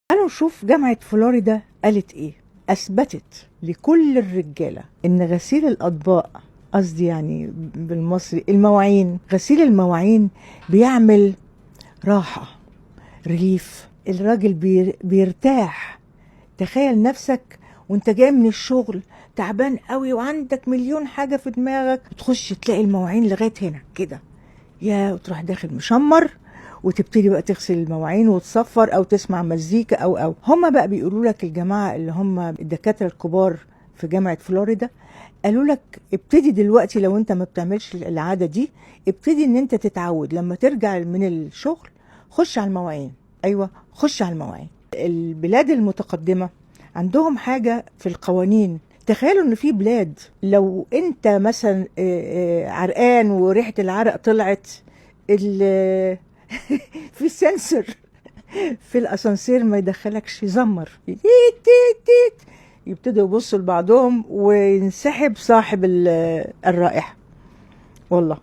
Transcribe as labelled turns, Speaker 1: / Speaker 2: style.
Speaker 1: تعالوا نشوف جامعة فلوريدا قالت ايه. اثبتت لكل الرجالة ان غسيل الاطباق، قصدي يعني بالمصري المواعين، غسيل المواعين بيعمل راحة، ريليف. الراجل بيرتاح. تخيل نفسك وانت جاي من الشغل تعبان قوي وعندك مليون حاجة في دماغك، تخش تلاقي المواعين لغاية هنا كده، يا وتروح داخل مشمر وتبتدي بقى تغسل المواعين وتصفر او تسمع مزيكا او هما بقى بيقولوا لك الجماعه اللي هم الدكاتره الكبار في جامعه فلوريدا، قالوا لك ابتدي دلوقتي لو انت ما بتعملش العاده دي، ابتدي ان انت تتعود لما ترجع من الشغل خش على المواعين. ايوه، خش على المواعين. البلاد المتقدمه عندهم حاجه في القوانين. تخيلوا ان في بلاد لو انت مثلا عرقان وريحه العرق طلعت، في سنسور في الاسانسير ما يدخلكش، يزمر تيت تيت تيت، يبتدوا يبصوا لبعضهم وينسحب صاحب الرائحه. والله